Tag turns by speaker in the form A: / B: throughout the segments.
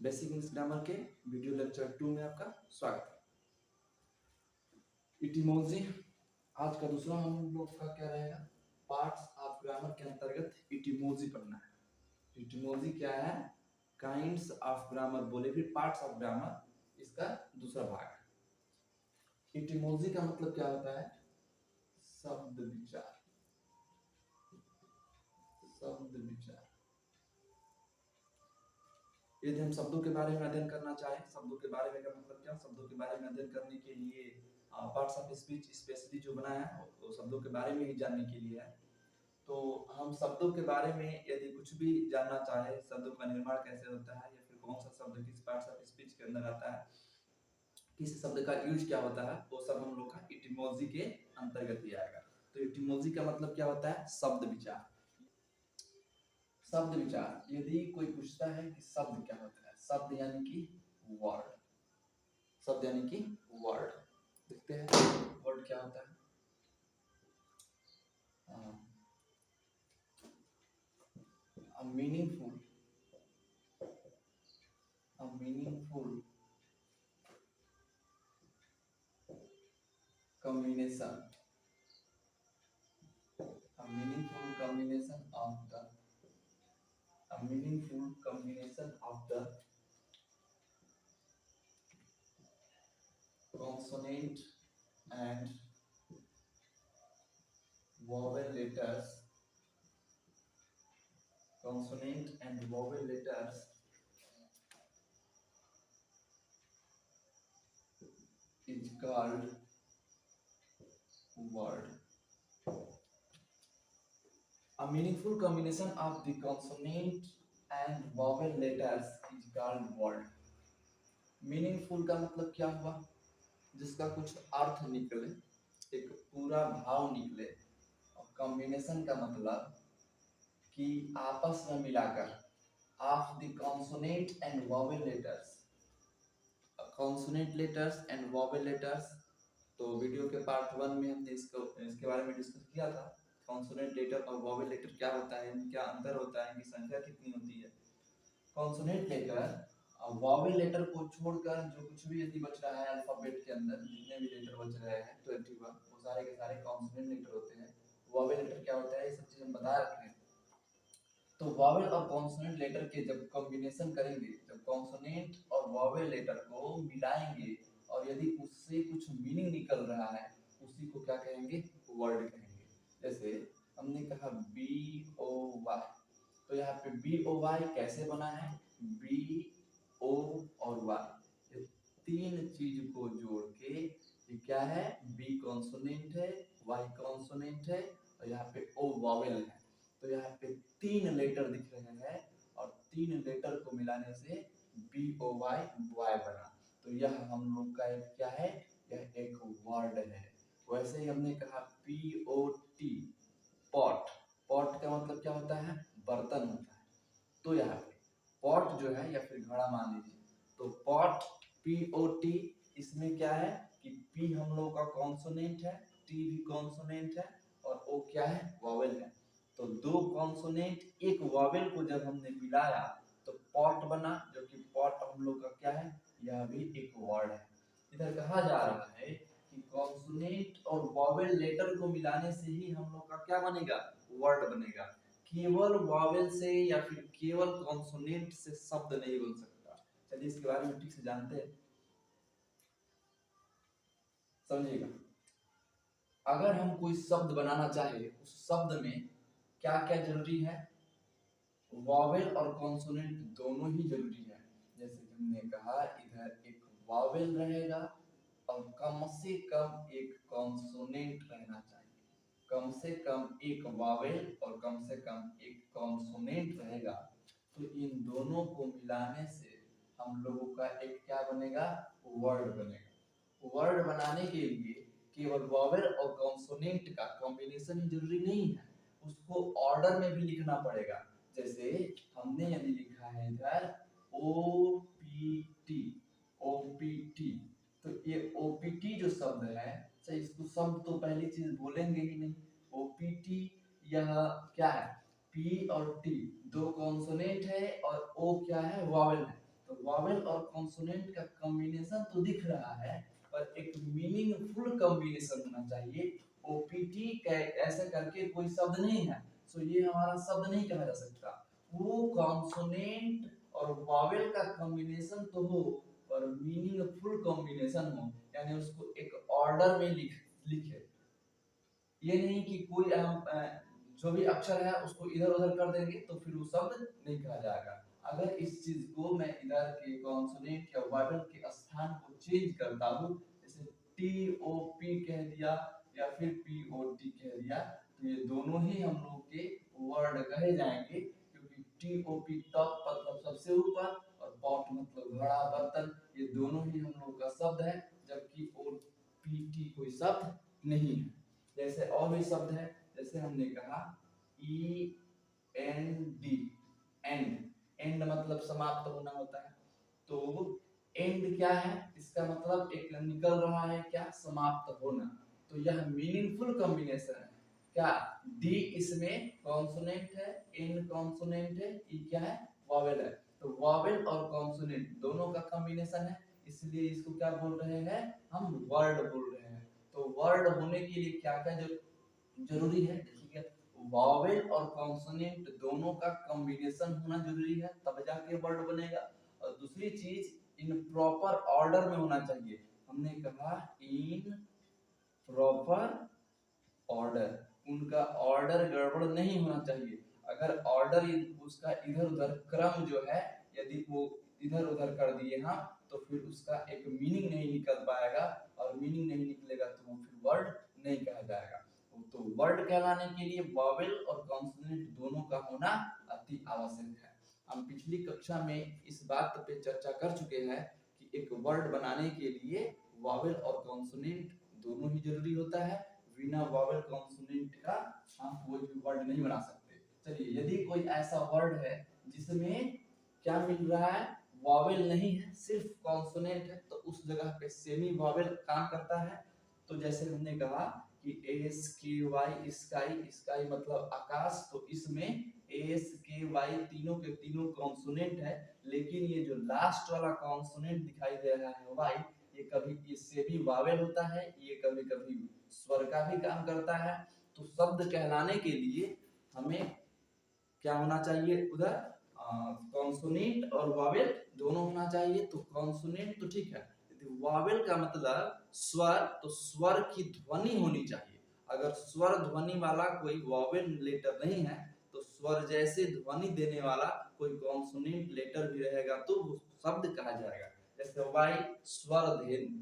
A: Basic English grammar के video lecture 2 में आपका स्वागत है। इटिमोलॉजी आज का दूसरा हम लोग का क्या रहेगा, पार्ट्स ऑफ ग्रामर के अंतर्गत इटिमोलॉजी पढ़ना है। इटिमोलॉजी क्या है, काइंड्स ऑफ ग्रामर बोले फिर पार्ट्स ऑफ ग्रामर, इसका दूसरा भाग है। इटिमोलॉजी का मतलब क्या होता है, शब्द विचार। शब्द विचार यदि हम शब्दों के बारे में अध्ययन करना चाहें, शब्दों के बारे में का मतलब क्या, शब्दों के बारे में अध्ययन करने के लिए पार्ट्स ऑफ स्पीच स्पेशली जो बनाया है वो शब्दों के बारे में ही जानने के लिए है। तो हम शब्दों के बारे में यदि कुछ भी जानना चाहे, शब्दों का निर्माण कैसे होता है या फिर कौन सा शब्द किस पार्ट्स ऑफ स्पीच के अंदर आता है, किस शब्द का यूज क्या होता है, वो सब हम लोग का इटिमोलॉजी के अंतर्गत ही आएगा। तो इटिमोलॉजी का मतलब क्या होता है, शब्द विचार। शब्द विचार यदि कोई पूछता है कि शब्द क्या होता है, शब्द यानी कि वर्ड। शब्द यानी कि वर्ड। देखते हैं वर्ड क्या होता है। Meaningful combination a meaningful combination of the consonant and vowel letters is called word. A meaningful combination of the consonant and vowel letters is called word. Meaningful का मतलब क्या हुआ, जिसका कुछ अर्थ निकले, एक पूरा भाव निकले। और कॉम्बिनेशन का मतलब कि आपस में मिलाकर, of the consonant and vowel letters, consonant letters and vowel letters. तो वीडियो के पार्ट 1 में हमने इसके बारे में डिस्कस किया था। कॉन्सोनेंट लेटर और वॉवेल लेटर क्या होता है, इनमें क्या अंतर होता है, इनकी संख्या कितनी होती है। कॉन्सोनेंट लेटर और वॉवेल लेटर को छोड़कर जो कुछ भी यदि बच रहा है अल्फाबेट के अंदर, जितने भी लेटर बच रहे हैं 21, वो सारे के सारे कॉन्सोनेंट लेटर होते हैं। वॉवेल लेटर क्या होता है, ये सब चीज हम बता रखे हैं। तो वॉवेल और कॉन्सोनेंट लेटर के जब कॉम्बिनेशन करेंगे, जब कॉन्सोनेंट और वॉवेल लेटर को मिलाएंगे और यदि उससे कुछ मीनिंग निकल रहा है, उसी को क्या कहेंगे, वर्ड कहेंगे। जैसे हमने कहा बी ओ वाई, तो यहाँ पे बी ओ वाई कैसे बना है, बी ओ और वाई, ये तीन चीज को जोड़ के ये क्या है, बी कॉन्सोनेंट है, वाई कॉन्सोनेंट है और यहाँ पे ओ वॉवेल है। तो यहाँ पे तीन लेटर दिख रहे हैं और तीन लेटर को मिलाने से बी ओ वाई बॉय बना। तो यह हम लोग का एक क्या है, यह एक वर्ड है। वैसे ही हमने कहा P O T, pot. Pot का मतलब क्या होता है, बर्तन होता है। तो यहाँ पे पॉट जो है या फिर घड़ा मान लीजिए, तो पॉट पी ओ टी, इसमें क्या है कि पी हम लोग का कॉन्सोनेंट है, टी भी कॉन्सोनेंट है और ओ क्या है, वॉवेल है। तो दो कॉन्सोनेंट एक वॉवेल को जब हमने मिलाया तो पॉट बना, जो कि पॉट हम लोग का क्या है, यह भी एक वर्ड है। इधर कहा जा रहा है कि कॉन्सोनेंट और वॉवेल लेटर को मिलाने से ही हम लोग का क्या बनेगा, वर्ड बनेगा। केवल वॉवेल से या फिर केवल कॉन्सोनेंट से शब्द नहीं बन सकता। चलिए इसके बारे में ठीक से जानते हैं, समझिएगा। अगर हम कोई शब्द बनाना चाहे, उस शब्द में क्या क्या जरूरी है, वॉवेल और कॉन्सोनेंट दोनों ही जरूरी है। जैसे हमने कहा इधर एक वॉवेल रहेगा और कम से कम एक कॉन्सोनेंट रहना चाहिए। कम से कम एक वॉवेल और कम से कम एक कॉन्सोनेंट रहेगा, तो इन दोनों को मिलाने से हम लोगों का एक क्या बनेगा, वर्ड बनेगा। वर्ड बनाने के लिए केवल वॉवेल और कॉन्सोनेंट का कॉम्बिनेशन ही जरूरी नहीं है, उसको ऑर्डर में भी लिखना पड़ेगा। जैसे हमने यदि लिखा है इधर O P T, O P T, तो ये ओ पी टी जो शब्द है, तो इसको शब्द तो पहली चीज बोलेंगे ही नहीं। ओ पी टी यह क्या है, पी और टी दो कॉन्सोनेंट है और ओ क्या है, वॉवेल है। तो वॉवेल और कॉन्सोनेंट का कॉम्बिनेशन तो दिख रहा है, पर एक मीनिंगफुल कॉम्बिनेशन होना चाहिए। ओपीटी ऐसे करके कोई शब्द नहीं है, सो ये हमारा शब्द नहीं कहा जा सकता। वो कॉन्सोनेंट और वॉवेल का कॉम्बिनेशन तो हो, पर मीनिंगफुल कॉम्बिनेशन हो, यानी उसको एक ऑर्डर में लिखे। ये नहीं कि कोई हम जो भी अक्षर है उसको इधर उधर कर देंगे तो फिर वो शब्द नहीं कहा जाएगा। अगर इस चीज को मैं इधर के कॉन्सोनेंट या वॉवेल के स्थान को चेंज करता हूँ, जैसे टी ओ पी कह दिया या फिर पी ओ टी कह दिया, तो ये दोनों ही हम लोग के वर्ड कहे जाएंगे, क्योंकि टी ओ पी टॉप मतलब सबसे ऊपर और पॉट मतलब बड़ा बर्तन, ये दोनों ही हम लोग का शब्द है, जबकि ओ पी टी कोई शब्द नहीं है। जैसे और भी शब्द है, जैसे हमने कहा E N D, and. And मतलब समाप्त होना होता है, तो एंड क्या है, इसका मतलब एक निकल रहा है क्या, समाप्त होना। तो यह मीनिंगफुल कॉम्बिनेशन है। क्या डी इसमें कॉन्सोनेंट है, एन कॉन्सोनेंट है, ई क्या है, वॉवेल है। तो वॉवेल और कॉन्सोनेंट दोनों का कॉम्बिनेशन है, इसलिए इसको क्या बोल रहे हैं, हम वर्ड बोल रहे हैं। तो वर्ड होने के लिए क्या क्या जरूरी है, देखिए वॉवेल और कॉन्सोनेंट दोनों का कॉम्बिनेशन होना जरूरी है, तब जाके वर्ड बनेगा। और दूसरी चीज, इन प्रॉपर ऑर्डर में होना चाहिए। हमने कहा इन प्रॉपर ऑर्डर, उनका ऑर्डर गड़बड़ नहीं होना चाहिए। अगर ऑर्डर उसका इधर उधर क्रम जो है, यदि वो इधर उधर कर दिए हम, तो फिर उसका एक मीनिंग नहीं निकल पाएगा, और मीनिंग नहीं निकलेगा तो वो फिर वर्ड नहीं कहा जाएगा। तो वर्ड कहलाने के लिए वॉवेल और कॉन्सोनेंट दोनों का होना अति आवश्यक है। हम पिछली कक्षा में इस बात पे चर्चा कर चुके हैं कि एक वर्ड बनाने के लिए वॉवेल और कॉन्सोनेंट दोनों ही जरूरी होता है। बिना वॉवेल कॉन्सोनेंट का हम कोई भी वर्ड नहीं बना सकते। चलिए, यदि कोई ऐसा वर्ड है जिसमें क्या मिल रहा है, वॉवेल नहीं है, सिर्फ कॉन्सोनेंट है, तो उस जगह पे सेमी वॉवेल काम करता है। तो जैसे हमने कहा कि एस के वाई स्काई, स्काई मतलब आकाश, तो इसमें एस के वाई तीनों के तीनों कॉन्सोनेंट है, लेकिन ये जो लास्ट वाला कॉन्सोनेंट दिखाई दे रहा है वाई, ये कभी इससे भी वॉवेल होता है, ये कभी कभी स्वर का भी काम करता है। तो शब्द कहलाने के लिए हमें क्या होना चाहिए, उधर कॉन्सोनेंट और वॉवेल दोनों होना चाहिए। तो कॉन्सोनेंट तो ठीक है, वॉवेल का मतलब स्वर, तो स्वर की ध्वनि होनी चाहिए। अगर स्वर ध्वनि वाला कोई वॉवेल लेटर नहीं है, तो स्वर जैसे ध्वनि देने वाला कोई कॉन्सोनेंट लेटर भी रहेगा तो वो शब्द कहा जाएगा। जैसे वाई स्वर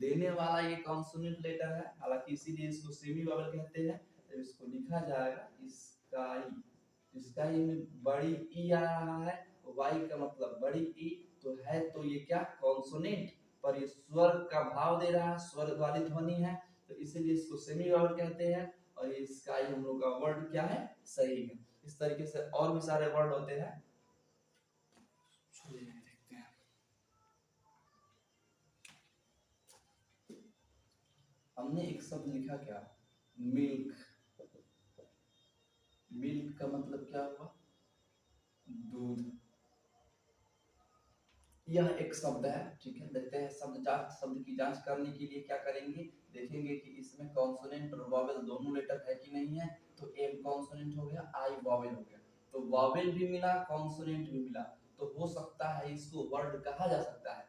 A: देने वाला ये कॉन्सोनेंट लेटर है, हालांकि इसीलिए इसको सेमी वॉवेल कहते हैं। तो इसको लिखा जाएगा स्काई, स्काई में बड़ी ई आ रहा है, वाई का मतलब बड़ी ई, तो है तो ये क्या कॉन्सोनेंट, पर ये स्वर का भाव दे रहा है, स्वर वाली ध्वनि है, तो इसीलिए इसको सेमी वॉवेल कहते हैं। और ये स्काई हम लोग का वर्ड क्या है, सही है। इस तरीके से और भी सारे वर्ड होते हैं, देखते हैं। हमने एक शब्द लिखा क्या, मिल्क। मिल्क का मतलब क्या हुआ, दूध। यह एक शब्द है, ठीक है। देखते हैं शब्द की जांच करने के लिए क्या करेंगे, देखेंगे कि इसमें कॉन्सोनेंट और वॉवेल दोनों लेटर है कि नहीं है। तो एम कॉन्सोनेंट हो गया, आई वॉवेल हो गया, तो वॉवेल भी मिला, कॉन्सोनेंट भी मिला, तो हो सकता है इसको वर्ड कहा जा सकता है।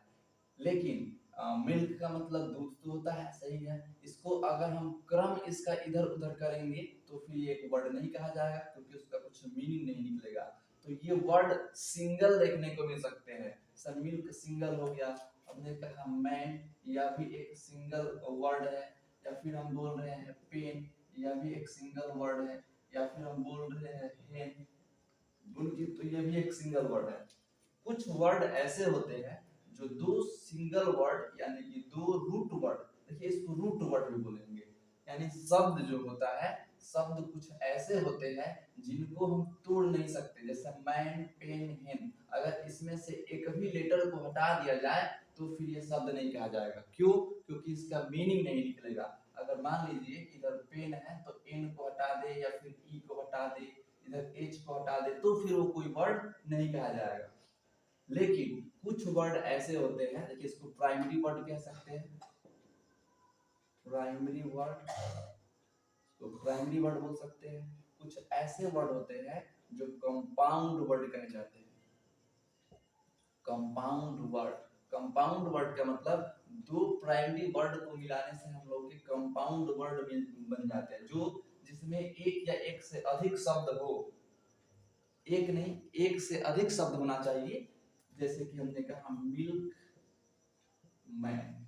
A: लेकिन मिल्क का मतलब दूध तो होता है, सही है। इसको अगर हम क्रम इसका इधर उधर करेंगे तो फिर ये एक वर्ड नहीं कहा जाएगा, क्योंकि उसका कुछ मीनिंग नहीं निकलेगा। तो ये वर्ड सिंगल देखने को मिल सकते हैं। सर मिल्क सिंगल हो गया, हमने कहा मैन, या भी एक सिंगल वर्ड है, या फिर हम बोल रहे हैं पेन, या भी एक सिंगल वर्ड है, या फिर हम बोल रहे हैं हेन, उनकी, तो ये भी एक सिंगल वर्ड है। कुछ वर्ड ऐसे होते हैं जो दो सिंगल वर्ड यानी कि दो रूट वर्ड, देखिए इसको रूट वर्ड भी बोलेंगे, यानी शब्द जो होता है, शब्द कुछ ऐसे होते हैं जिनको हम तोड़ नहीं सकते। जैसे मैन पेन हेन, अगर इसमें से एक भी लेटर को हटा दिया जाए तो फिर ये शब्द नहीं कहा जाएगा। क्यों, क्योंकि इसका मीनिंग नहीं निकलेगा। अगर मान लीजिए इधर पेन है तो एन को हटा दे, या फिर ई को हटा दे, इधर एच को हटा दे, तो फिर वो कोई वर्ड नहीं कहा जाएगा। लेकिन कुछ वर्ड ऐसे होते हैं, देखिए इसको प्राइमरी वर्ड कह सकते हैं, प्राइमरी वर्ड, तो प्राइमरी वर्ड बोल सकते हैं। कुछ ऐसे वर्ड होते हैं जो कंपाउंड वर्ड कहे जाते हैं, कंपाउंड वर्ड। कंपाउंड वर्ड का मतलब दो प्राइमरी वर्ड को मिलाने से हम लोग के कंपाउंड वर्ड बन जाते हैं, जो जिसमें एक या एक से अधिक शब्द हो, एक नहीं एक से अधिक शब्द होना चाहिए। जैसे कि हमने कहा मिल्क मैन,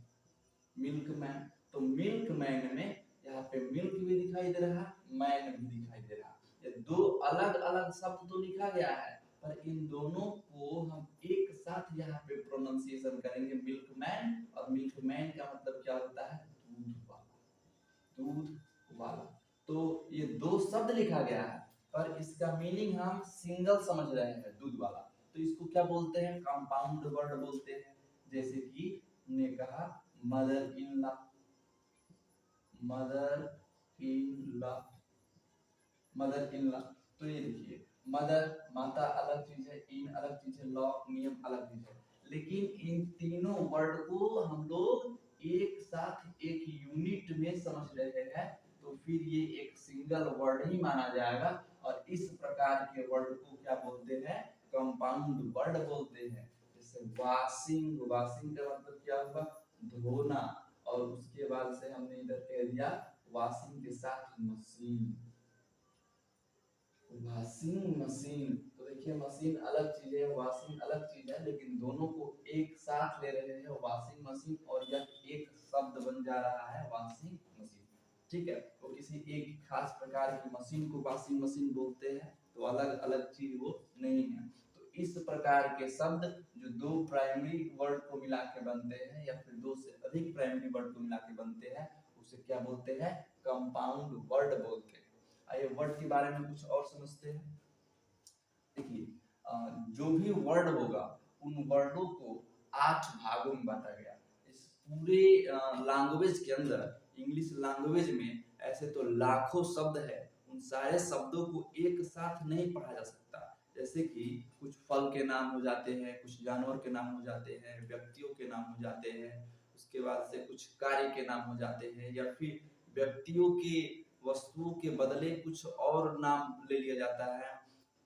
A: मिल्क मैन, तो मिल्क मैन में यहाँ पे मिल्क भी दिखाई दे रहा है, मैन भी दिखाई दे रहा है। ये दो अलग अलग शब्द तो लिखा गया है, पर इन दोनों को हम एक साथ यहाँ पे प्रोनाउंसिएशन करेंगे, मिल्क मैन। और मिल्क मैन का मतलब क्या होता है, दूध वाला, दूध वाला। तो ये दो शब्द लिखा गया है, पर इसका मीनिंग हम सिंगल समझ रहे हैं, दूध वाला। तो इसको क्या बोलते हैं, कंपाउंड वर्ड बोलते हैं। जैसे कि हमने कहा mother in law, mother in law, mother in law. तो ये देखिए, मदर माता अलग चीज है, इन अलग चीज है, लॉ नियम अलग चीज है, लेकिन इन तीनों वर्ड को हम लोग एक साथ एक यूनिट में समझ रहे हैं, तो फिर ये एक सिंगल वर्ड ही माना जाएगा। और इस प्रकार के वर्ड को क्या बोलते हैं, कंपाउंड वर्ड बोलते हैं। जैसे वॉशिंग, वॉशिंग का मतलब क्या हुआ, धोना, और उसके बाद से हमने इधर कह दिया वॉशिंग के साथ मशीन, वॉशिंग मशीन। तो देखिए मशीन अलग चीज है, वॉशिंग अलग चीज है, लेकिन दोनों को एक साथ ले रहे हैं वॉशिंग मशीन, और यह एक शब्द बन जा रहा है वॉशिंग मशीन। ठीक है, तो किसी एक खास प्रकार की मशीन को वॉशिंग मशीन बोलते हैं, तो अलग अलग चीज वो नहीं है। तो इस प्रकार के शब्द जो दो प्राइमरी वर्ड को मिला के बनते हैं, या फिर दो से अधिक प्राइमरी वर्ड को मिला के बनते हैं, उसे क्या बोलते हैं, कंपाउंड वर्ड बोलते हैं। आइए वर्ड के बारे में कुछ और समझते हैं। देखिए जो भी वर्ड होगा उन वर्डों को 8 भागों में बांटा गया। इस पूरे लैंग्वेज के अंदर, इंग्लिश लैंग्वेज में ऐसे तो लाखों शब्द है, उन सारे शब्दों को एक साथ नहीं पढ़ा जा सकता। जैसे कि कुछ फल के नाम हो जाते हैं, कुछ जानवर के नाम हो जाते हैं, व्यक्तियों के नाम हो जाते हैं, उसके बाद से कुछ कार्य के नाम हो जाते हैं, या फिर व्यक्तियों के वस्तुओं के बदले कुछ और नाम ले लिया जाता है।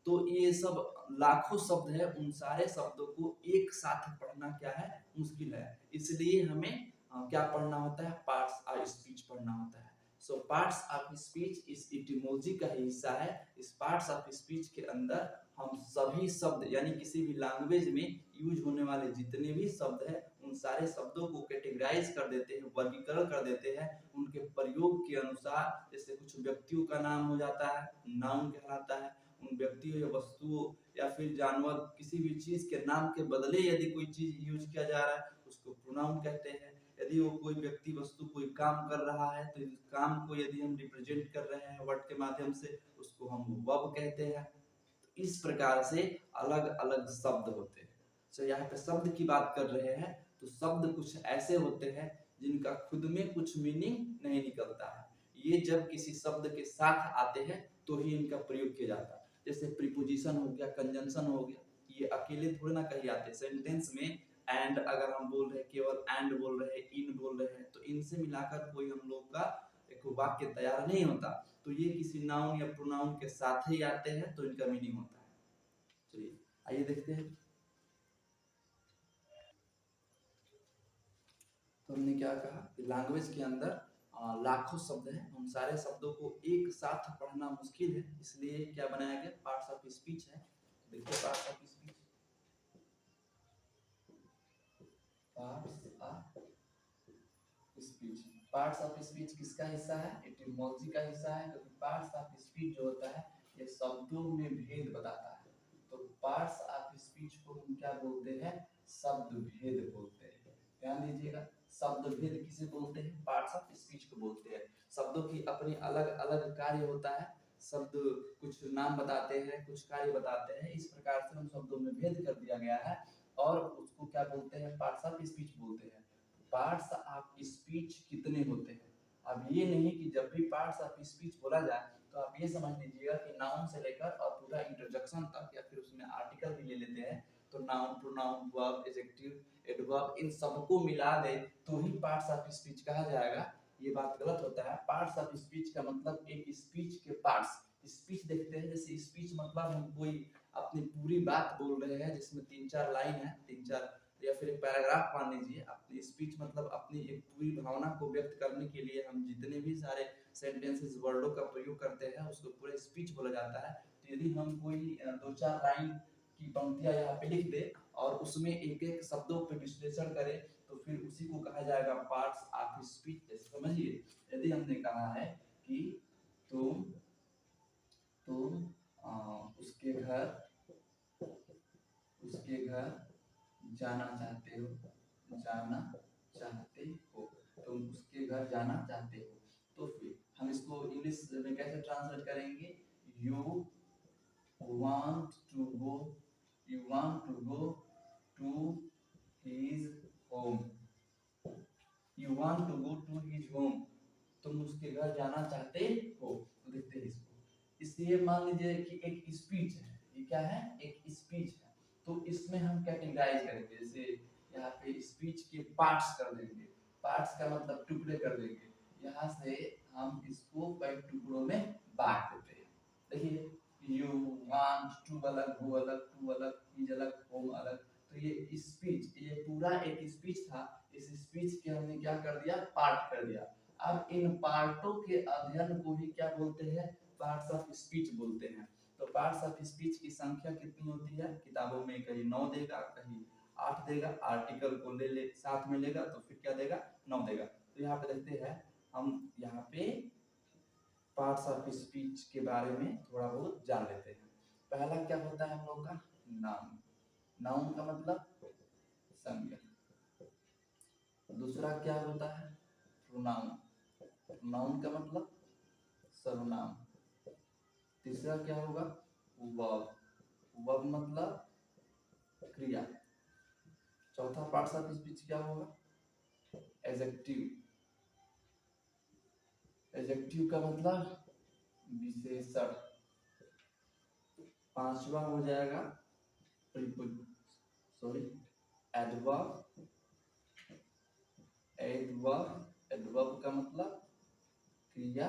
A: तो ये सब लाखों शब्द है, उन सारे शब्दों को एक साथ पढ़ना क्या है, मुश्किल है। इसलिए हमें क्या पढ़ना होता है, पार्ट्स ऑफ स्पीच पढ़ना होता है। सो पार्ट्स ऑफ स्पीच इस इटिमोलॉजी का ही हिस्सा है। इस पार्ट्स ऑफ स्पीच के अंदर हम सभी शब्द, यानी किसी भी लैंग्वेज में यूज होने वाले जितने भी शब्द हैं, उन सारे शब्दों को कैटेगराइज कर देते हैं, वर्गीकरण कर देते हैं उनके प्रयोग के अनुसार। जैसे कुछ व्यक्तियों का नाम हो जाता है, नाउन कहलाता है। उन व्यक्तियों या वस्तुओं या फिर जानवर, किसी भी चीज के नाम के बदले यदि कोई चीज यूज किया जा रहा है, उसको प्रोनाउन कहते हैं। यदि वो कोई व्यक्ति वस्तु कोई काम कर रहा है, तो इस काम को यदि हम रिप्रेजेंट कर रहे हैं वर्ड के माध्यम से, उसको हम वर्ब कहते हैं। तो इस प्रकार से अलग अलग शब्द होते हैं। तो यहाँ पे शब्द की बात कर रहे हैं, तो शब्द कुछ ऐसे होते हैं जिनका खुद में कुछ मीनिंग नहीं निकलता है। ये जब किसी शब्द के साथ आते हैं तो ही इनका प्रयोग किया जाता है। जैसे प्रीपोजिशन हो गया, कंजंक्शन हो गया, ये अकेले थोड़े ना कहीं आते। सेंटेंस में एंड अगर हम बोल रहे हैं, केवल एंड बोल रहे हैं, इन बोल रहे हैं, तो इनसे मिलाकर कोई हम लोग का एक वाक्य तैयार नहीं होता। तो ये किसी नाउन या प्रोनाउन के साथ ही आते हैं, तो इनका मीनिंग होता है। चलिए आइए देखते हैं। तो हमने क्या कहा कि लैंग्वेज के अंदर लाखों शब्द हैं, उन सारे शब्दों को एक साथ पढ़ना मुश्किल है, इसलिए क्या बनाया गया, पार्ट्स ऑफ स्पीच है। देखिए parts of speech, parts of speech, parts of speech किसका हिस्सा है, एटिमोलॉजी का हिस्सा है। क्योंकि पार्ट्स ऑफ स्पीच जो होता है ये शब्दों में भेद बताता है। तो पार्ट्स ऑफ स्पीच को हम क्या बोलते हैं, शब्द भेद बोलते हैं। ध्यान दीजिएगा, शब्द भेद किसे बोलते हैं, पार्ट्स ऑफ स्पीच को बोलते हैं। शब्दों की अपनी अलग अलग कार्य होता है। शब्द कुछ नाम बताते हैं, कुछ कार्य बताते हैं, इस प्रकार से हम शब्दों में भेद कर दिया गया है, और उसको क्या बोलते हैं, पार्ट्स ऑफ स्पीच बोलते हैं। पार्ट्स ऑफ स्पीच कितने होते हैं, अब ये नहीं कि जब भी पार्ट्स ऑफ स्पीच बोला जाए तो आप ये समझ लीजिएगा कि नाउन से लेकर और पूरा इंटरजेक्शन तक, या फिर उसमें आर्टिकल भी ले लेते हैं, तो noun, pronoun, verb, adjective, adverb इन सबको मिला दे तो ही पार्ट्स ऑफ स्पीच कहा जाएगा। ये बात गलत होता है। पार्ट्स ऑफ स्पीच का मतलब एक स्पीच के पार्ट्स। स्पीच देखते हैं, जैसे स्पीच मतलब हम कोई अपनी पूरी बात बोल रहे हैं जिसमें 3-4 लाइन है, 3-4 या फिर एक पैराग्राफ मान लीजिए। अपनी स्पीच मतलब अपनी एक पूरी भावना को व्यक्त करने के लिए हम जितने भी सारे सेंटेंसेस, वर्डों का प्रयोग करते हैं उसको पूरे स्पीच बोला जाता है। तो यदि हम कोई 2-4 लाइन की पंक्तियां यहाँ पे लिख दे और उसमें एक एक शब्दों पे विश्लेषण करें तो फिर उसी को कहा जाएगा पार्ट्स ऑफ स्पीच। समझिए, यदि हमने कहा है कि तुम उसके घर जाना चाहते हो, तुम उसके घर जाना चाहते हो। तो फिर हम इसको इंग्लिश में कैसे ट्रांसलेट करेंगे? You want to go to his home. You want to go to his home, तुम उसके घर जाना चाहते हो। तो देखते हैं इसको। इसलिए मान लीजिए कि एक स्पीच है, ये क्या है? एक स्पीच है। तो इसमें हम कैटेगराइज करेंगे, जैसे यहाँ पे स्पीच के पार्ट्स कर देंगे। पार्ट्स का मतलब टुकड़े कर देंगे। यहाँ से हम इसको कई टुकड़ों में बांट देते हैं। देखिए, यू वांट टू अलग, वो अलग, टू अलग, हिज अलग, होम अलग। तो ये स्पीच, ये पूरा एक स्पीच था। इस स्पीच के हमने क्या कर दिया? पार्ट कर दिया। अब इन पार्टों के अध्ययन को ही क्या बोलते हैं? पार्ट्स ऑफ स्पीच बोलते हैं। तो पार्ट्स ऑफ स्पीच की संख्या कितनी होती है? किताबों में कहीं 9 देगा, कहीं 8 देगा। आर्टिकल को ले साथ में लेगा तो फिर क्या देगा? 9 देगा। तो यहाँ पे देखते हैं, हम यहाँ पे पार्ट्स ऑफ स्पीच के बारे में थोड़ा बहुत जान लेते हैं। पहला क्या होता है हम लोग का? नाउन। नाउन का मतलब संज्ञा। दूसरा क्या होता है? प्रोनाउन। प्रोनाउन का मतलब सर्वनाम। तीसरा क्या होगा? वर्ब। वर्ब मतलब क्रिया। चौथा पार्ट्स ऑफ स्पीच क्या होगा? एडजेक्टिव। एडजेक्टिव का मतलब विशेषण। पांचवा हो जाएगा एडवर्ब। एडवर्ब का मतलब क्रिया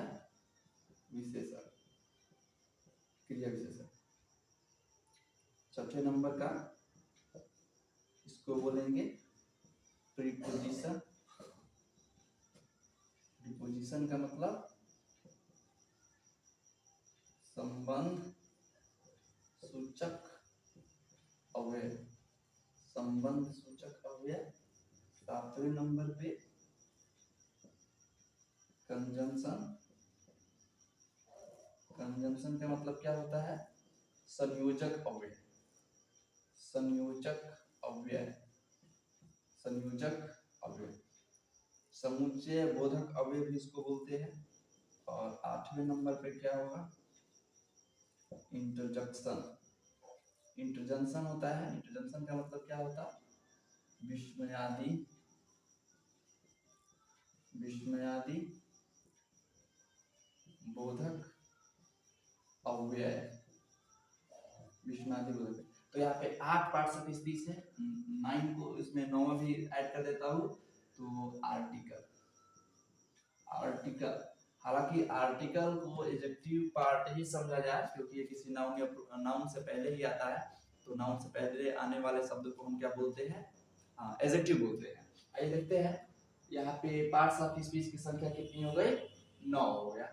A: विशेषण। छठे नंबर का इसको बोलेंगे प्रीपोजिशन। प्रीपोजिशन का मतलब संबंध सूचक अव्यय। संबंध सूचक अव्यय। सातवें नंबर पे कंजंक्शन। कंजंक्शन का मतलब क्या होता है? संयोजक अव्यय। संयोजक अव्यय। समुच्चय बोधक अव्यय भी इसको बोलते हैं। और आठवें नंबर पे क्या होगा? इंटरजेक्शन। इंटरजेक्शन होता है। इंटरजेक्शन का मतलब क्या होता है? विस्मयादि बोधक अव्यय। विस्मयादि बोधक। तो यहाँ पे 8 पार्ट्स ऑफ स्पीच है। 9 को इसमें 9 भी ऐड कर देता हूँ। तो आर्टिकल। हालांकि आर्टिकल को एडजेक्टिव पार्ट ही समझा जाए, क्योंकि ये किसी नाउन या नाउन से पहले ही आता है। तो नाउन से पहले आने वाले शब्द को हम क्या बोलते हैं? एडजेक्टिव बोलते हैं। आइए देखते हैं, यहाँ पे पार्ट्स ऑफ स्पीच की संख्या कितनी हो गई? 9 हो गया।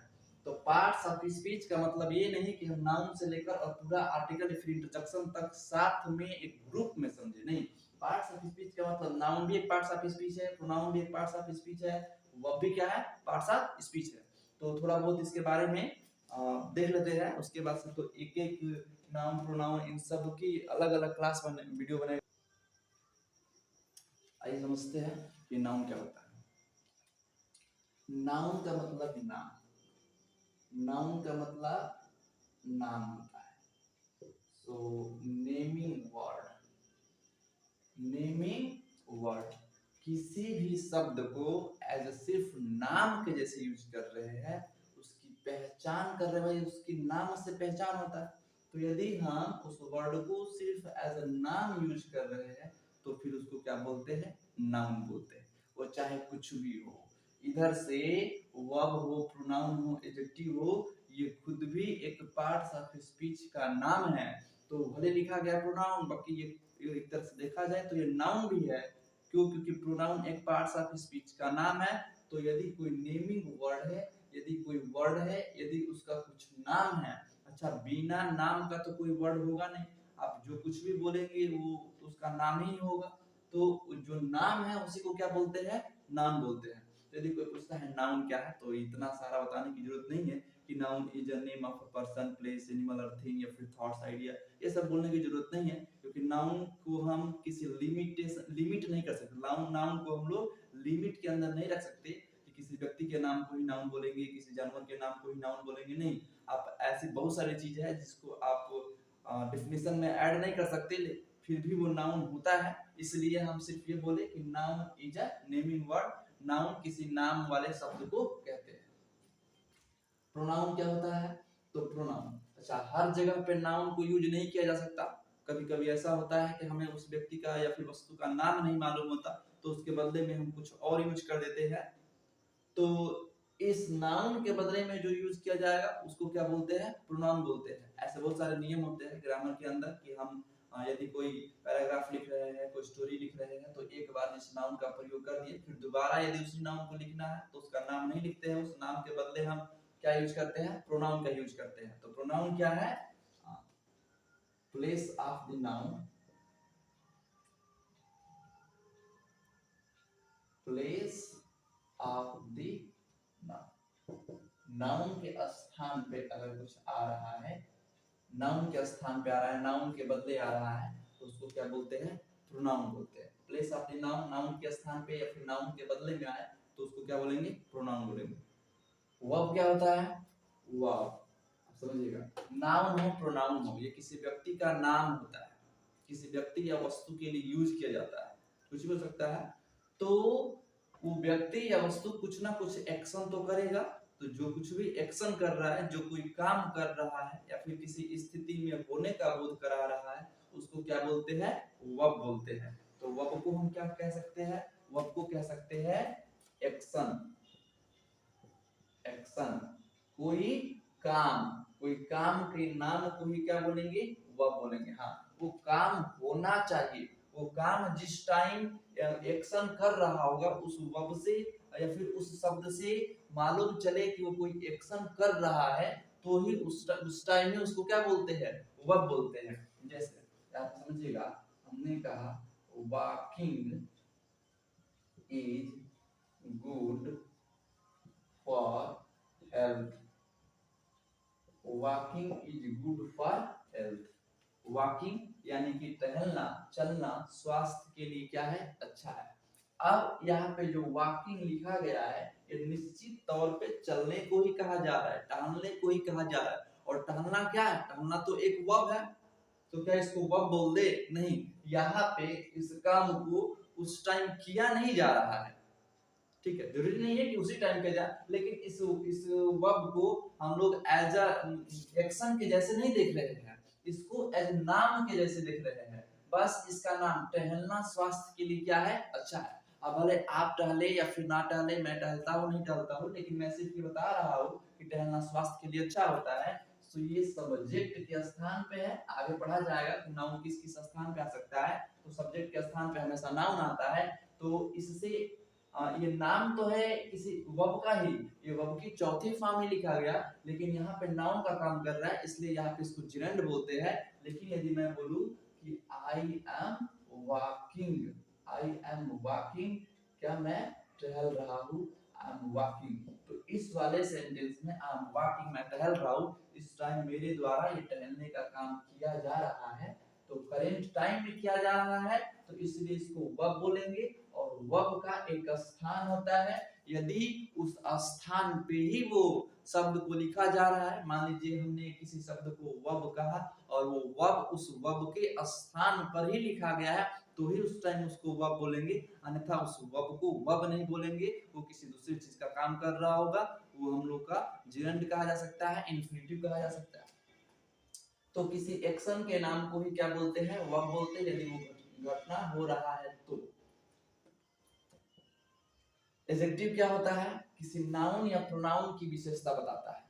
A: तो पार्ट्स ऑफ स्पीच का मतलब ये नहीं कि हम नाउन से लेकर और पूरा आर्टिकल या फिर इंटरजेक्शन तक साथ में एक ग्रुप में समझे, नहीं। पार्ट्स ऑफ स्पीच का मतलब नाउन भी एक पार्ट्स ऑफ स्पीच है, प्रोनाउन भी एक पार्ट्स ऑफ स्पीच है, वर्ब भी क्या है? पार्ट्स ऑफ स्पीच है। तो थोड़ा बहुत इसके बारे में देख लेते हैं। उसके बाद से तो एक एक नाउन, प्रोनाउन इन सब की अलग अलग क्लास वीडियो बनेगा। आइए समझते हैं कि नाउन क्या होता है। नाउन का मतलब नाम। नाउन का मतलब नाम होता है। सो नेमिंग वर्ड। किसी भी शब्द को एज सिर्फ नाम के जैसे यूज कर रहे हैं, उसकी पहचान कर रहे हैं, उसकी नाम से पहचान होता है। तो यदि हम उस वर्ड को सिर्फ एज अ नाम यूज कर रहे हैं तो फिर उसको क्या बोलते हैं, नाउन बोलते हैं। वो चाहे कुछ भी हो, इधर से वर्ब हो, प्रोनाउन हो, एडजेक्टिव हो, ये खुद भी एक पार्ट ऑफ स्पीच का नाम है। तो भले लिखा गया प्रोनाउन, बाकी ये एक तरह से देखा जाए तो ये नाउन भी है। क्यों? क्योंकि प्रोनाउन एक पार्ट ऑफ स्पीच का नाम है। तो यदि कोई नेमिंग वर्ड है, यदि कोई वर्ड है, यदि उसका कुछ नाम है, अच्छा बिना नाम का तो कोई वर्ड होगा नहीं, आप जो कुछ भी बोलेंगे वो उसका नाम ही होगा। तो जो नाम है उसी को क्या बोलते हैं, नाउन बोलते हैं। यदि कोई पूछता है नाउन क्या है, तो इतना सारा बताने की जरूरत नहीं है कि noun is a name of a person, place, animal और थिंग, या फिर थॉट्स, आइडिया, ये सब बोलने की जरूरत नहीं है। क्योंकि नाउन को हम किसी लिमिट नहीं कर सकते। नाउन को हम लोग लिमिट के अंदर नहीं रख सकते कि किसी व्यक्ति के नाम को ही नाउन बोलेंगे, किसी जानवर के नाम को ही नाउन बोलेंगे, नहीं। आप ऐसी बहुत सारी चीजें हैं जिसको आप डिफिनेशन में ऐड नहीं कर सकते, फिर भी वो नाउन होता है। इसलिए हम सिर्फ ये बोले कि noun is a naming word, noun किसी नाम वाले शब्द को कहते हैं। प्रोनाउन क्या होता है, तो प्रोनाउन, अच्छा हर जगह पे नाउन को यूज नहीं किया जा सकता। कभी कभी ऐसा होता है कि हमें उस व्यक्ति का या फिर वस्तु का नाम नहीं मालूम होता, तो उसके बदले में हम कुछ और यूज कर देते हैं। तो इस नाउन के बदले में जो यूज किया जाएगा उसको क्या बोलते हैं, प्रोनाउन बोलते हैं। ऐसे बहुत सारे नियम होते हैं ग्रामर के अंदर कि हम यदि कोई पैराग्राफ लिख रहे हैं, कोई स्टोरी लिख रहे हैं, तो एक बार इस नाउन का प्रयोग कर दिए, फिर दोबारा यदि उसी नाउन को लिखना है तो उसका नाम नहीं लिखते हैं, उस नाम के बदले हम क्या यूज करते हैं, प्रोनाउन का यूज करते हैं। तो प्रोनाउन क्या है, place of the noun, place of the noun, noun के स्थान पे अगर कुछ आ रहा है, नाउन के स्थान पे आ रहा है, नाउन के बदले आ रहा है, तो उसको क्या बोलते हैं, प्रोनाउन बोलते हैं। Place of the noun, noun के स्थान पे या फिर नाउन के बदले में आए तो उसको क्या बोलेंगे, प्रोनाउन बोलेंगे। वर्ब क्या होता है, वर्ब समझिएगा, नाउन हो प्रोनाउन हो, ये किसी व्यक्ति का नाम होता है, किसी व्यक्ति या वस्तु के लिए यूज किया जाता है, कुछ भी हो सकता है। तो वो व्यक्ति या वस्तु कुछ ना कुछ एक्शन तो करेगा, तो जो कुछ भी एक्शन कर रहा है, जो कोई काम कर रहा है या फिर किसी स्थिति में होने का बोध करा रहा है, उसको क्या बोलते हैं, वर्ब बोलते हैं। तो वर्ब को हम क्या कह सकते हैं, वर्ब को कह सकते हैं एक्शन। एक्शन, कोई काम, कोई काम के नाम को ही क्या बोलेंगे, वर्ब बोलेंगे। हाँ, वो काम होना चाहिए, वो काम जिस टाइम एक्शन कर रहा होगा, उस वर्ब से या फिर उस शब्द से मालूम चले कि वो कोई एक्शन कर रहा है, तो ही उस टाइम में उसको क्या बोलते हैं, वर्ब बोलते हैं। जैसे आप समझिएगा, हमने कहा walking is good for health, walking is good for health. Walking यानी कि टहलना, चलना स्वास्थ्य के लिए क्या है, अच्छा है। अब यहाँ पे जो वॉकिंग लिखा गया है, ये निश्चित तौर पे चलने को ही कहा जा रहा है, टहलने को ही कहा जा रहा है। और टहलना क्या है, टहलना तो एक वर्ब है, तो क्या इसको वर्ब बोल दे, नहीं। यहाँ पे इस काम को उस टाइम किया नहीं जा रहा है, ठीक है, जरूरी नहीं है कि उसी टाइम पे जाए, लेकिन इस वर्ब को हम लोग एज अ एक्शन के जैसे नहीं देख रहे हैं, इसको एज नाम के जैसे देख रहे हैं। बस इसका नाम, टहलना स्वास्थ्य के लिए क्या है, अच्छा है। अब भले आप टहले या फिर ना टहले, मैं टहलता हूँ नहीं टहलता हूँ, लेकिन मैं सिर्फ ये बता रहा हूँ कि टहलना स्वास्थ्य के लिए अच्छा होता है। तो ये सब्जेक्ट के स्थान पे है, आगे पढ़ा जाएगा कि नाउन किस किस स्थान पे आ सकता है। तो सब्जेक्ट के स्थान पे हमेशा नाउन आता है। तो इससे ये नाम तो है किसी वर्ब का ही, ये वर्ब की चौथी फॉर्म में लिखा गया, लेकिन यहाँ पे नाउन का काम कर रहा है, इसलिए यहाँ पे इसको जिरेंड बोलते हैं। लेकिन यदि मैं बोलूं कि I am walking, I am walking, क्या मैं टहल रहा हूँ, आई एम वॉकिंग, तो इस वाले सेंटेंस में आई एम वॉकिंग, मैं टहल रहा हूँ, इस टाइम मेरे द्वारा ये टहलने का काम किया जा रहा है, तो करेंट टाइम में किया जा रहा है, तो इसलिए इसको वर्ब बोलेंगे। और वर्ब का एक स्थान होता है, यदि उस स्थान पे ही वो शब्द को लिखा जा रहा है, मान लीजिए हमने किसी शब्द को वर्ब कहा और वो वर्ब उस वर्ब के स्थान पर ही लिखा गया है, तो ही उस टाइम उसको वर्ब बोलेंगे, अन्यथा उस वर्ब को वर्ब नहीं बोलेंगे। वो किसी दूसरी चीज का काम कर रहा होगा, वो हम लोग का जिरंड कहा जा सकता है, इन्फिनिटिव कहा जा सकता है। तो किसी एक्शन के नाम को ही क्या बोलते हैं, वर्ब बोलते हैं, यदि वो घटना हो रहा है तो। एडजेक्टिव क्या होता है, किसी नाउन या प्रोनाउन की विशेषता बताता है।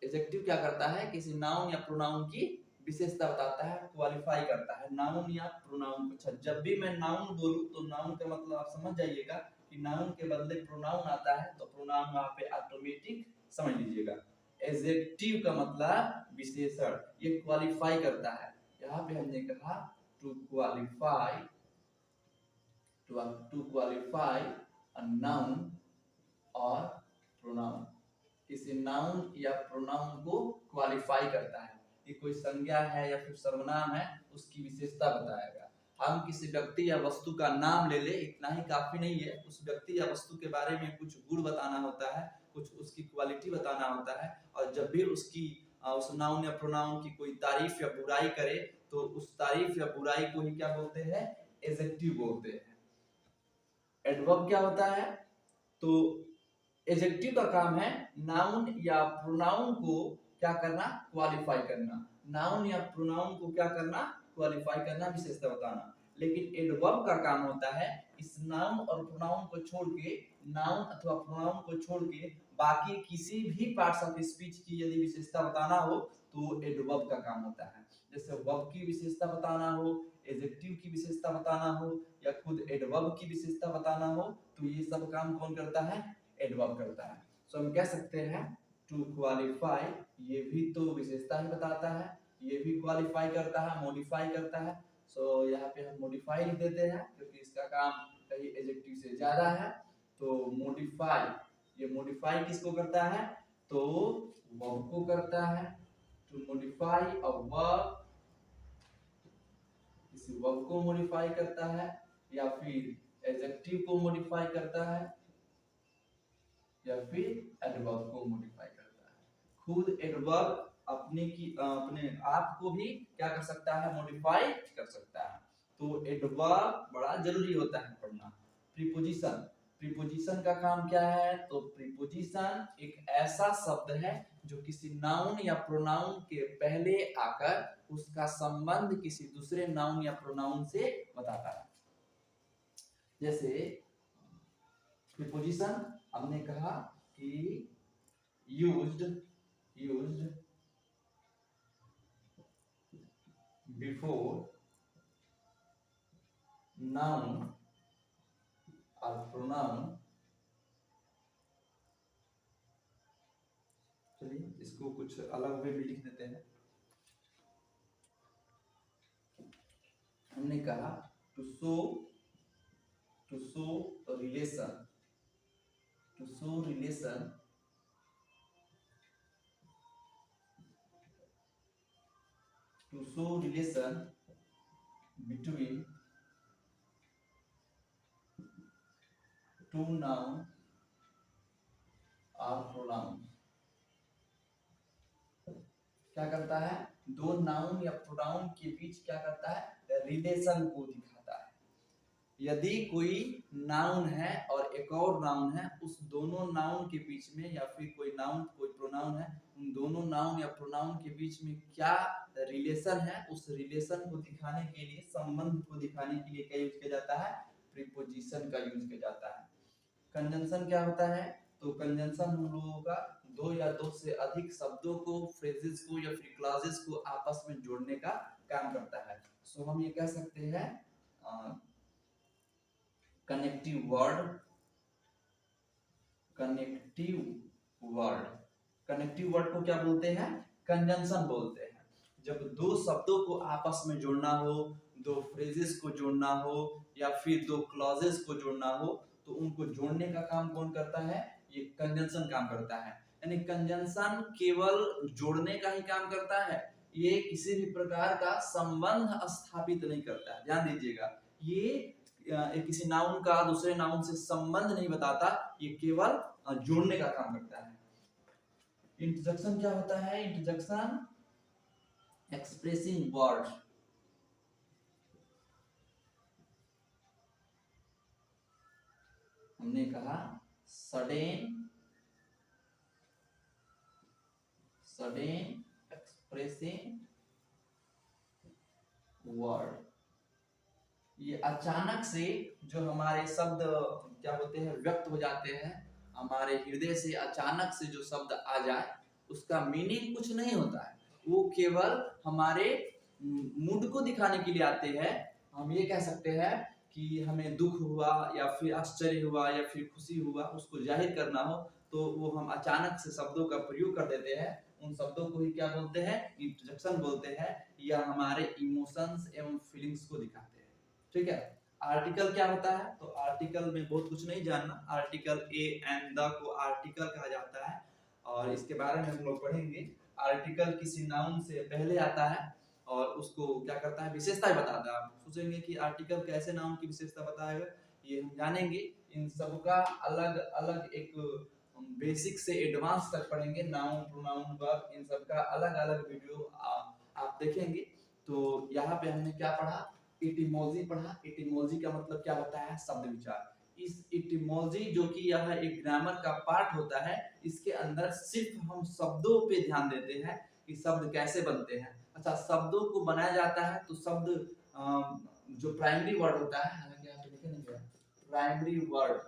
A: एडजेक्टिव क्या करता है, किसी नाउन या प्रोनाउन की विशेषता बताता है, क्वालिफाई करता है नाउन या प्रोनाउन को। अच्छा, जब भी मैं नाउन बोलूं तो नाउन का मतलब आप समझ जाइएगा कि नाउन के बदले प्रोनाउन आता है, तो प्रोनाउन वहां पे ऑटोमेटिक समझ लीजिएगा। एडजेक्टिव का मतलब विशेषण, ये क्वालिफाई करता है। यहाँ पे हमने कहा to qualify, to qualify a noun और प्रोनाउन, किसी नाउन या प्रोनाउन को क्वालिफाई करता है। ये कोई संज्ञा है या फिर सर्वनाम है, उसकी विशेषता बताएगा। हम किसी व्यक्ति या वस्तु का नाम ले ले, इतना ही काफी नहीं है, उस व्यक्ति या वस्तु के बारे में कुछ गुण बताना होता है, कुछ उसकी क्वालिटी बताना होता है। और जब भी उसकी उस नाउन या प्रोनाउन की कोई तारीफ या बुराई करे, तो उस तारीफ या बुराई को ही क्या बोलते हैं, एडजेक्टिव बोलते हैं। एडवर्ब क्या होता है, तो एडजेक्टिव का काम है नाउन या प्रोनाउन को क्या करना, क्वालिफाई करना। नाउन या प्रोनाउन को क्या करना, क्वालिफाई करना, विशेषता बताना। लेकिन एडवर्ब का काम होता है इस नाउन और प्रोनाउन को छोड़ के, नाउन अथवा प्रोनाउन को छोड़ के बाकी किसी भी पार्ट्स ऑफ स्पीच की यदि विशेषता बताना हो तो एडवर्ब का काम होता है। जैसे वर्ब की विशेषता बताना हो, एडजेक्टिव की विशेषता बताना हो, या खुद एडवर्ब की विशेषता बताना हो, तो ये सब काम कौन करता है, एडवर्ब करता है। सो हम कह सकते हैं टू क्वालिफाई, ये भी तो विशेषता ही बताता है, ये भी क्वालिफाई करता है, मॉडिफाई करता है। सो यहाँ पे हम मॉडिफाई लिख देते हैं क्योंकि इसका काम कहीं एडजेक्टिव से ज्यादा है। तो मॉडिफाई, ये मॉडिफाई किसको करता है, तो वर्ब को करता है। टू मॉडिफाई अ वर्ब, किसी वर्ब को मॉडिफाई करता है, या फिर एडजेक्टिव को मॉडिफाई करता है, या फिर एडवर्ब को मॉडिफाई करता है। खुद एडवर्ब अपने आप को भी क्या कर सकता है, मॉडिफाई कर सकता है। तो एडवर्ब बड़ा जरूरी होता है पढ़ना। प्रीपोजिशन, प्रीपोजिशन का काम क्या है, तो प्रीपोजिशन एक ऐसा शब्द है जो किसी नाउन या प्रोनाउन के पहले आकर उसका संबंध किसी दूसरे नाउन या प्रोनाउन से बताता है। जैसे प्रीपोजिशन हमने कहा कि यूज्ड बिफोर नाउन और प्रोनाउन। चलिए इसको कुछ अलग वे भी लिख देते हैं। हमने कहा to show relation, to show relation between two noun or pronoun। क्या करता है, दो नाउन या प्रोनाउन के बीच क्या करता है, रिलेशन को दिखाता है। यदि कोई नाउन है और एक और नाउन है, उस दोनों नाउन के बीच में, या फिर कोई नाउन कोई प्रोनाउन है, उन दोनों नाउन या प्रोनाउन के बीच में क्या रिलेशन है, उस रिलेशन को दिखाने के लिए, संबंध को दिखाने के लिए क्या यूज किया जाता है, प्रीपोजिशन का यूज किया जाता है। कंजंक्शन क्या होता है, तो कंजंक्शन हम लोगों का दो या दो से अधिक शब्दों को, फ्रेजेस को या फिर क्लॉजेस को आपस में जोड़ने का काम करता है। सो हम ये कह सकते हैं कनेक्टिव वर्ड, कनेक्टिव वर्ड को क्या बोलते हैं, कंजंक्शन बोलते हैं। जब दो शब्दों को आपस में जोड़ना हो, दो फ्रेजेस को जोड़ना हो, या फिर दो क्लॉजेस को जोड़ना हो, तो उनको जोड़ने का काम कौन करता है, ये कंजंक्शन काम करता है। यानी कंजंक्शन केवल जोड़ने का ही काम करता है, ये किसी भी प्रकार का संबंध स्थापित नहीं करता है। ध्यान दीजिएगा, ये किसी नाउन का दूसरे नाउन से संबंध नहीं बताता, ये केवल जोड़ने का काम करता है। इंटरजेक्शन क्या होता है, इंटरजेक्शन एक्सप्रेसिंग वर्ड, हमने कहा सडन एक्सप्रेसिंग वर्ड, ये अचानक से जो हमारे शब्द क्या होते हैं व्यक्त हो जाते हैं, हमारे हृदय से अचानक से जो शब्द आ जाए उसका मीनिंग कुछ नहीं होता है, वो केवल हमारे मूड को दिखाने के लिए आते हैं। हम ये कह सकते हैं कि हमें दुख हुआ या फिर आश्चर्य हुआ या फिर खुशी हुआ, उसको जाहिर करना हो तो वो हम अचानक से शब्दों का प्रयोग कर देते हैं। उन शब्दों को ही क्या बोलते हैं, इंटरजेक्शन बोलते हैं, या हमारे इमोशंस एवं फीलिंग्स को दिखाते हैं। ठीक है। आर्टिकल क्या होता है, तो आर्टिकल में बहुत कुछ नहीं जानना। आर्टिकल ए एंड द को आर्टिकल कहा जाता है और इसके बारे में हम लोग पढ़ेंगे। आर्टिकल किसी नाउन से पहले आता है और उसको क्या करता है, विशेषताएं बताता है। आप सोचेंगे कि आर्टिकल कैसे नाउन की विशेषता बताएगा, ये हम जानेंगे। इन सबका अलग अलग एक बेसिक से एडवांस तक पढ़ेंगे। नाउन, प्रोनाउन, वर्ब, इन सबका अलग अलग वीडियो आप देखेंगे। तो यहाँ पे हमने क्या पढ़ा, इटिमोलॉजी पढ़ा। इटिमोलॉजी का मतलब क्या होता है, शब्द विचार। इस इटिमोलॉजी जो कि यह एक ग्रामर का पार्ट होता है, इसके अंदर सिर्फ हम शब्दों पे ध्यान देते हैं कि शब्द कैसे बनते हैं। अच्छा, शब्दों को बनाया जाता है तो शब्द जो प्राइमरी वर्ड होता है, हालांकि यहाँ पे लिखे नहीं गया प्राइमरी वर्ड,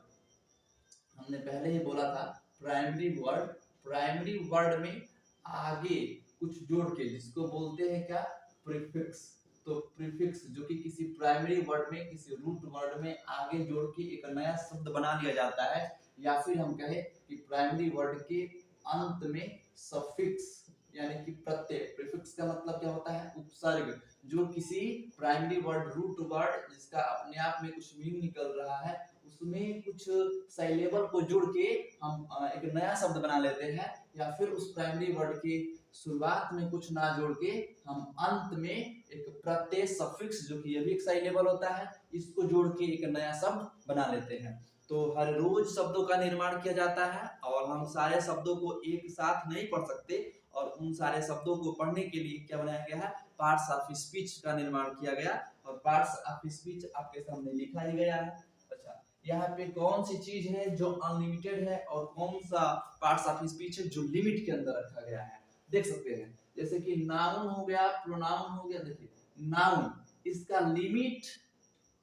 A: हमने पहले ही बोला था प्राइमरी वर्ड। प्राइमरी वर्ड में आगे कुछ जोड़ के जिसको बोलते हैं क्या, प्रीफिक्स। तो प्रीफिक्स जो कि किसी प्राइमरी वर्ड में, किसी रूट वर्ड में आगे जोड़ के एक नया शब्द बना लिया जाता है, या फिर हम कहें कि प्राइमरी वर्ड के अंत में सफिक्स यानी कि प्रत्यय। प्रीफिक्स का मतलब क्या होता है, उपसर्ग, जो किसी प्राइमरी वर्ड, रूट वर्ड जिसका अपने आप में कुछ मीनिंग निकल रहा है, उसमें कुछ साइलेबल को जोड़ के हम एक नया शब्द बना लेते हैं, या फिर उस प्राइमरी वर्ड के शुरुआत में कुछ ना जोड़ के हम अंत में एक प्रत्यय सफिक्स, जो कि ये भी एक साइलेबल होता है, इसको जोड़ के एक नया शब्द बना लेते हैं। तो हर रोज शब्दों का निर्माण किया जाता है और हम सारे शब्दों को एक साथ नहीं पढ़ सकते, और उन सारे शब्दों को पढ़ने के लिए क्या बनाया गया है, पार्ट्स ऑफ स्पीच का निर्माण किया गया, और पार्ट्स ऑफ स्पीच आपके सामने लिखा ही गया है। अच्छा, यहाँ पे कौन सी चीज है जो अनलिमिटेड है और कौन सा पार्ट्स ऑफ स्पीच है जो लिमिट के अंदर रखा गया है, देख सकते हैं। जैसे कि नाउन हो गया, प्रोनाउन हो गया। देखिए, नाउन इसका लिमिट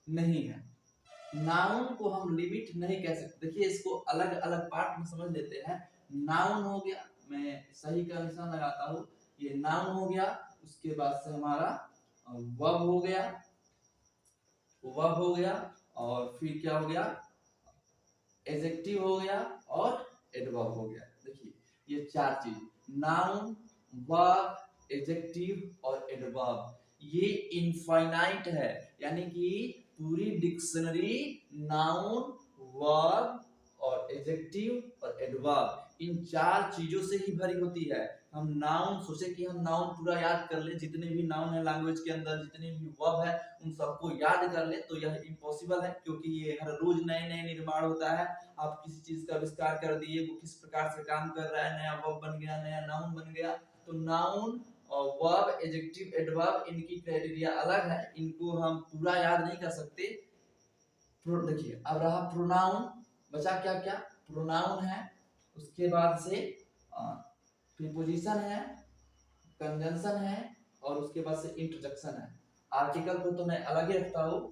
A: नहीं है, नाउन को हम लिमिट नहीं कह सकते। देखिए, इसको अलग अलग पार्ट में समझ लेते हैं। नाउन हो गया, मैं सही का निशान लगाता हूँ, ये नाउन हो गया। उसके बाद से हमारा वर्ब हो गया, वर्ब हो गया, और फिर क्या हो गया, एडजेक्टिव हो गया और एडवर्ब हो गया। देखिए, ये चार चीज, नाउन, वर्ब, एडजेक्टिव और एडवर्ब, ये इनफाइनाइट है। यानी कि पूरी डिक्शनरी नाउन, वर्ब और एडजेक्टिव और एडवर्ब, इन चार चीजों से ही भरी होती है। हम नाउन सोचे कि हम नाउन पूरा याद कर ले, जितने भी नाउन है लैंग्वेज के अंदर, जितने भी वर्ब है उन सबको याद कर ले, तो यह इम्पॉसिबल है, क्योंकि ये हर रोज नए नए निर्माण होता है। आप किसी चीज का आविष्कार कर दिए, वो किस प्रकार से काम कर रहा है, नया वर्ब बन गया, नया नाउन बन गया। तो नाउन और वर्ब, एडजेक्टिव, एडवर्ब, इनकी क्राइटेरिया अलग है, इनको हम पूरा याद नहीं कर सकते। देखिए, अब रहा प्रोनाउन, बचा क्या क्या, प्रोनाउन है, उसके बाद से प्रीपोजिशन है, कंजंक्शन है, और उसके बाद से इंटरजेक्शन है। आर्टिकल को तो मैं अलग ही रखता हूँ।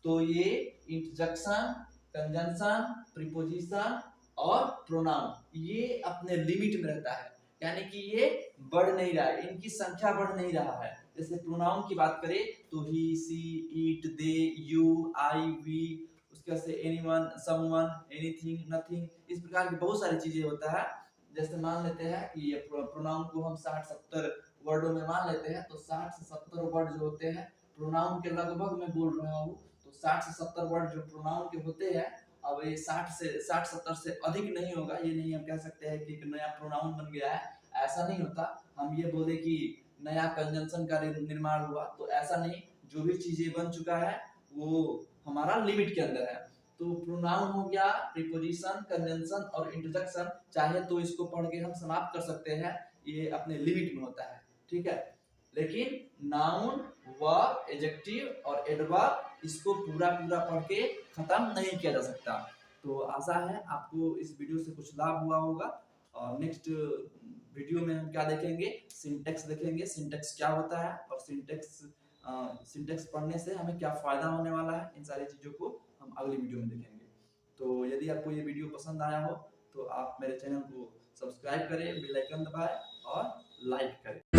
A: तो ये इंटरजेक्शन, कंजंक्शन, प्रीपोजिशन और प्रोनाउन, ये अपने लिमिट में रहता है, यानी कि ये बढ़ नहीं रहा है, इनकी संख्या बढ़ नहीं रहा है। जैसे प्रोनाउन की बात करें तो he, she, it, they, you, I, we, उसके बाद से एनीवन, समवन, एनीथिंग, नथिंग, इस प्रकार की बहुत सारी चीजें होता है। जैसे मान लेते हैं कि ये प्रोनाउन को हम 60-70 वर्डों में मान लेते हैं, तो 60 से 70 वर्ड जो होते हैं प्रोनाउन के, लगभग मैं बोल रहा हूँ, तो 60 से 70 वर्ड जो प्रोनाउन के होते हैं। अब ये 60-70 से अधिक नहीं होगा, ये नहीं हम कह सकते हैं कि एक नया प्रोनाउन बन गया है, ऐसा नहीं होता। हम ये बोले कि नया कंजंक्शन का निर्माण हुआ, तो ऐसा नहीं, जो भी चीजें बन चुका है वो हमारा लिमिट के अंदर है। तो प्रोनाउन हो गया, प्रीपोजिशन, कंजंक्शन और इंटरजेक्शन, चाहे तो इसको पढ़ के हम समाप्त कर सकते हैं, ये अपने लिमिट में होता है। ठीक है, लेकिन नाउन, वर्ब, एडजेक्टिव और एडवर्ब, इसको पूरा पूरा पढ़ के खत्म नहीं किया जा सकता। तो आशा है आपको इस वीडियो से कुछ लाभ हुआ होगा, और नेक्स्ट वीडियो में हम क्या देखेंगे, सिंटेक्स देखेंगे, सिंटेक्स क्या होता है, और सिंटेक्स सिंटेक्स पढ़ने से हमें क्या फ़ायदा होने वाला है, इन सारी चीज़ों को हम अगली वीडियो में देखेंगे। तो यदि आपको ये वीडियो पसंद आया हो तो आप मेरे चैनल को सब्सक्राइब करें, बेल आइकन दबाएँ और लाइक करें।